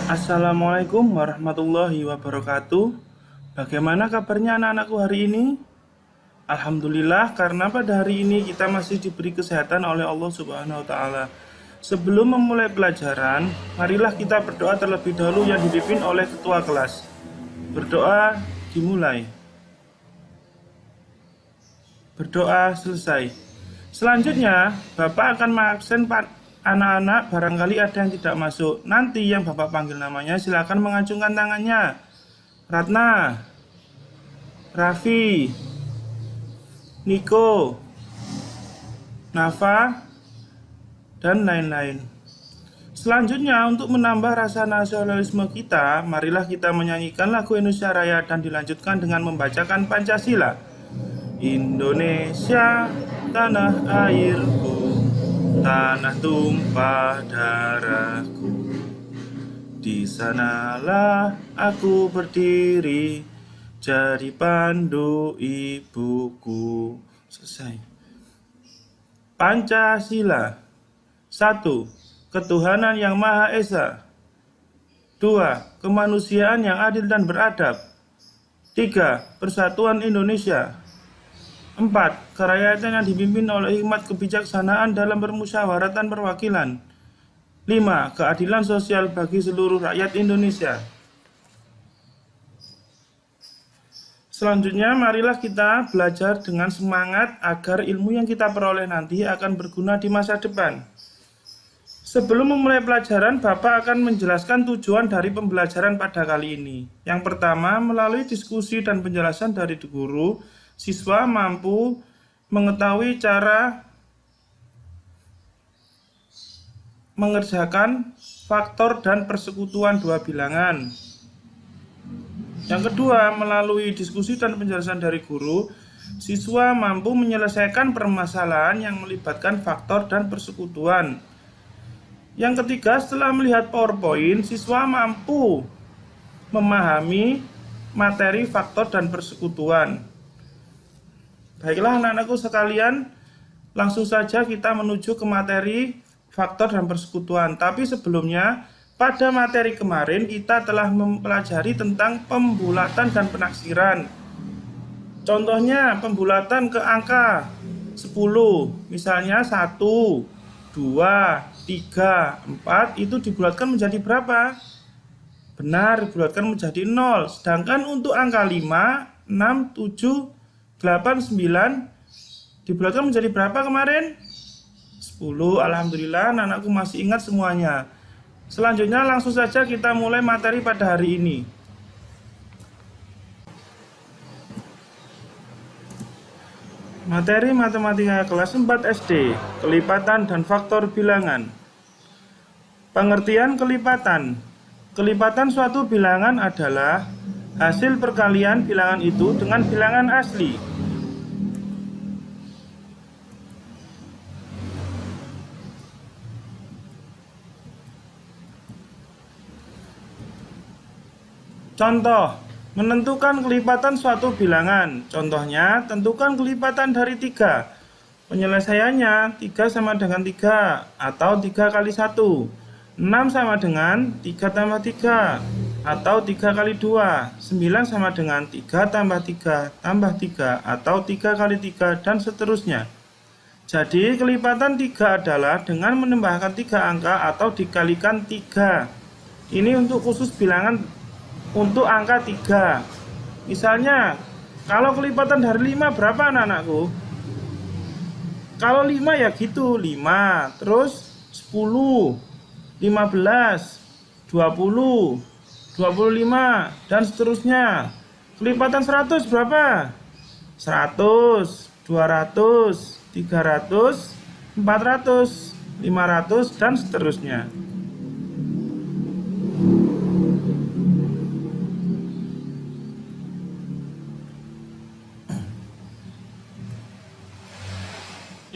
Assalamualaikum warahmatullahi wabarakatuh. Bagaimana kabarnya anak-anakku hari ini? Alhamdulillah, karena pada hari ini kita masih diberi kesehatan oleh Allah Subhanahu wa taala. Sebelum memulai pelajaran, marilah kita berdoa terlebih dahulu yang dipimpin oleh ketua kelas. Berdoa dimulai. Berdoa selesai. Selanjutnya, Bapak akan mengabsen anak-anak, barangkali ada yang tidak masuk. Nanti yang Bapak panggil namanya silakan mengacungkan tangannya. Ratna, Raffi, Niko, Nafa, dan lain-lain. Selanjutnya, untuk menambah rasa nasionalisme kita, marilah kita menyanyikan lagu Indonesia Raya dan dilanjutkan dengan membacakan Pancasila. Indonesia, tanah airku, tanah tumpah darahku. Di sanalah aku berdiri, jadi pandu ibuku. Selesai. Pancasila. 1. Ketuhanan yang Maha Esa. 2. Kemanusiaan yang adil dan beradab. 3. Persatuan Indonesia. 4. Kerakyatan yang dipimpin oleh hikmat kebijaksanaan dalam permusyawaratan perwakilan. 5. Keadilan sosial bagi seluruh rakyat Indonesia. Selanjutnya, marilah kita belajar dengan semangat agar ilmu yang kita peroleh nanti akan berguna di masa depan. Sebelum memulai pelajaran, Bapak akan menjelaskan tujuan dari pembelajaran pada kali ini. Yang pertama, melalui diskusi dan penjelasan dari guru, siswa mampu mengetahui cara mengerjakan faktor dan persekutuan dua bilangan. Yang kedua, melalui diskusi dan penjelasan dari guru, siswa mampu menyelesaikan permasalahan yang melibatkan faktor dan persekutuan. Yang ketiga, setelah melihat PowerPoint, siswa mampu memahami materi faktor dan persekutuan. Baiklah anak-anakku sekalian, langsung saja kita menuju ke materi faktor dan persekutuan. Tapi sebelumnya, pada materi kemarin kita telah mempelajari tentang pembulatan dan penaksiran. Contohnya pembulatan ke angka 10, misalnya 1, 2, 3, 4 itu dibulatkan menjadi berapa? Benar, dibulatkan menjadi 0. Sedangkan untuk angka 5, 6, 7, 8, 9 dibulatkan menjadi berapa kemarin? 10. Alhamdulillah anak-anakku masih ingat semuanya. Selanjutnya langsung saja kita mulai materi pada hari ini. Materi matematika kelas 4 SD, kelipatan dan faktor bilangan. Pengertian kelipatan. Kelipatan suatu bilangan adalah hasil perkalian bilangan itu dengan bilangan asli. Contoh, menentukan kelipatan suatu bilangan. Contohnya, tentukan kelipatan dari 3. Penyelesaiannya 3 sama dengan 3 atau 3 kali 1. 6 sama dengan 3 tambah 3 atau 3 kali 2. 9 sama dengan 3 tambah 3 tambah 3 atau 3 kali 3 dan seterusnya. Jadi kelipatan 3 adalah dengan menambahkan 3 angka atau dikalikan 3. Ini untuk khusus bilangan untuk angka 3. Misalnya, kalau kelipatan dari 5 berapa anak-anakku? Kalau 5 ya gitu, 5, terus 10, 15, 20, 25, dan seterusnya. Kelipatan 100 berapa? 100, 200, 300, 400, 500, dan seterusnya.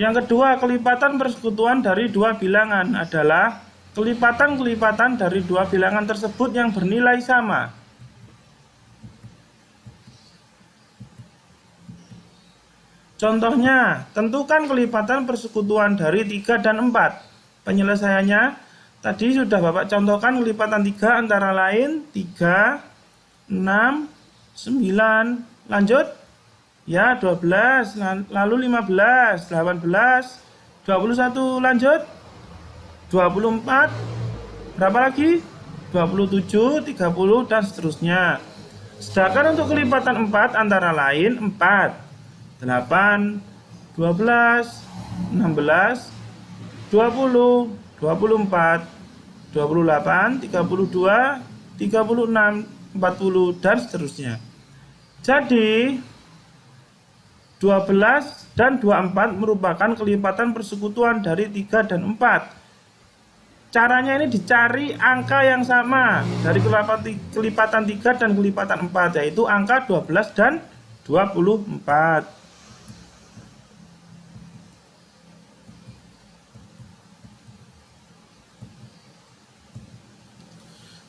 Yang kedua, kelipatan persekutuan dari dua bilangan adalah kelipatan-kelipatan dari dua bilangan tersebut yang bernilai sama. Contohnya, tentukan kelipatan persekutuan dari 3 dan 4. Penyelesaiannya Tadi sudah Bapak contohkan kelipatan 3 antara lain 3, 6, 9. Lanjut. Ya, 12, lalu 15, 18, 21. Lanjut. 24. Berapa lagi? 27, 30 dan seterusnya. Sedangkan untuk kelipatan 4 antara lain 4, 8, 12, 16, 20, 24, 28, 32, 36, 40 dan seterusnya. Jadi 12 dan 24 merupakan kelipatan persekutuan dari 3 dan 4. Caranya ini dicari angka yang sama dari kelipatan 3 dan kelipatan 4, yaitu angka 12 dan 24.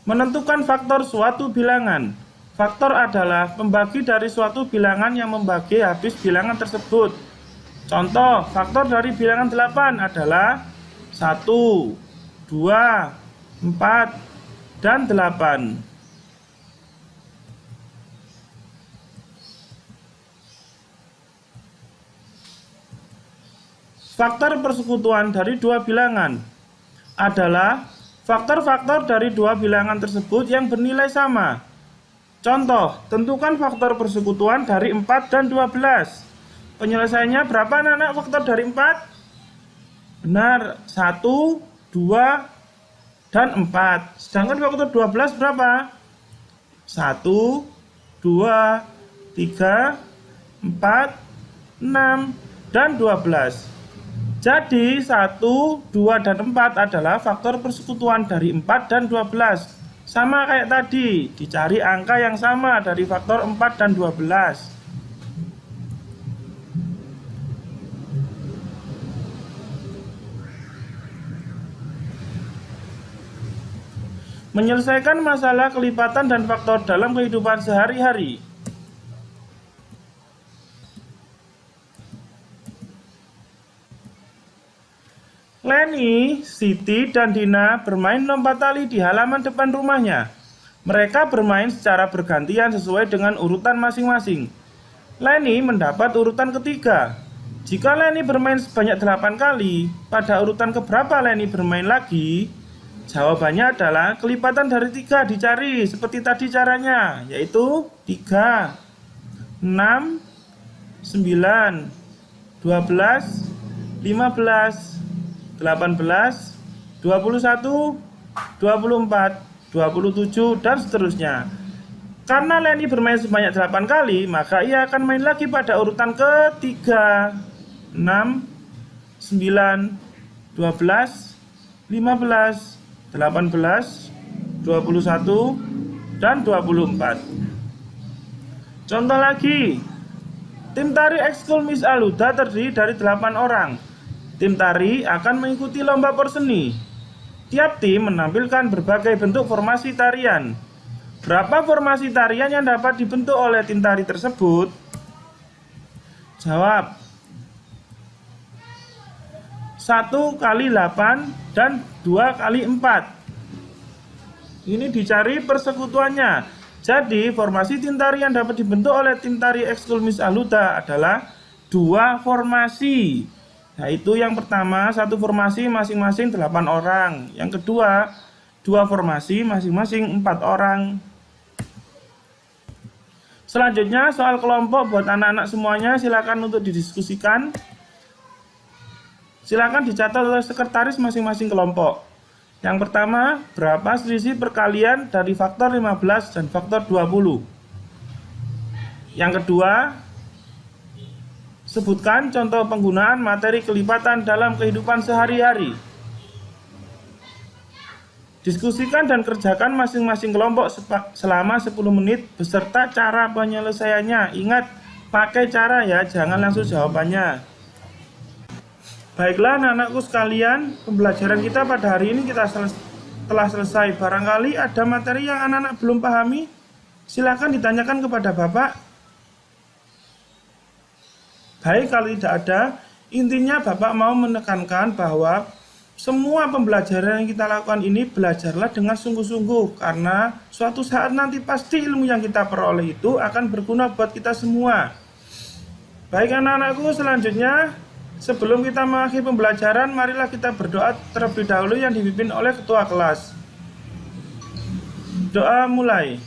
Menentukan faktor suatu bilangan. Faktor adalah pembagi dari suatu bilangan yang membagi habis bilangan tersebut. Contoh, faktor dari bilangan 8 adalah 1, 2, 4, dan 8. Faktor persekutuan dari dua bilangan adalah faktor-faktor dari dua bilangan tersebut yang bernilai sama. Contoh, tentukan faktor persekutuan dari 4 dan 12. Penyelesaiannya berapa anak-anak faktor dari 4? Benar, 1, 2, dan 4. Sedangkan faktor 12 berapa? 1, 2, 3, 4, 6, dan 12. Jadi 1, 2, dan 4 adalah faktor persekutuan dari 4 dan 12. Sama kayak tadi, dicari angka yang sama dari faktor 4 dan 12. Menyelesaikan masalah kelipatan dan faktor dalam kehidupan sehari-hari. Leni, Siti, dan Dina bermain lompat tali di halaman depan rumahnya. Mereka bermain secara bergantian sesuai dengan urutan masing-masing. Leni mendapat urutan ketiga. Jika Leni bermain sebanyak 8 kali, pada urutan keberapa Leni bermain lagi? Jawabannya adalah kelipatan dari 3 dicari seperti tadi caranya, yaitu 3, 6, 9, 12, 15, 18, 21, 24, 27, dan seterusnya. Karena Leni bermain sebanyak 8 kali, maka ia akan main lagi pada urutan ketiga. 6, 9, 12, 15, 18, 21, dan 24. Contoh lagi, tim tari ekskul Miss Aluda terdiri dari 8 orang. Tim tari akan mengikuti lomba porseni. Tiap tim menampilkan berbagai bentuk formasi tarian. Berapa formasi tarian yang dapat dibentuk oleh tim tari tersebut? Jawab. 1 kali 8 dan 2 kali 4. Ini dicari persekutuannya. Jadi formasi tim tari yang dapat dibentuk oleh tim tari ekskul Miss Aluda adalah 2 formasi. Yaitu yang pertama, 1 formasi masing-masing 8 orang. Yang kedua, 2 formasi masing-masing 4 orang. Selanjutnya soal kelompok buat anak-anak semuanya, silakan untuk didiskusikan. Silakan dicatat oleh sekretaris masing-masing kelompok. Yang pertama, berapa selisih perkalian dari faktor 15 dan faktor 20? Yang kedua, sebutkan contoh penggunaan materi kelipatan dalam kehidupan sehari-hari. Diskusikan dan kerjakan masing-masing kelompok selama 10 menit beserta cara penyelesaiannya. Ingat, pakai cara ya, jangan langsung jawabannya. Baiklah anak-anakku sekalian, pembelajaran kita pada hari ini telah selesai. Barangkali ada materi yang anak-anak belum pahami, silakan ditanyakan kepada Bapak. Baik, kalau tidak ada, intinya Bapak mau menekankan bahwa semua pembelajaran yang kita lakukan ini belajarlah dengan sungguh-sungguh, karena suatu saat nanti pasti ilmu yang kita peroleh itu akan berguna buat kita semua. Baik anak-anakku, selanjutnya sebelum kita mengakhiri pembelajaran, marilah kita berdoa terlebih dahulu yang dipimpin oleh ketua kelas. Doa mulai.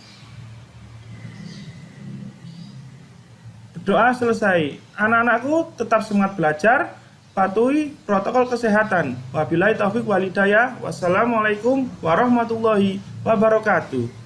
Doa selesai. Anak-anakku tetap semangat belajar, patuhi protokol kesehatan. Wabillahi taufik walhidayah. Wassalamualaikum warahmatullahi wabarakatuh.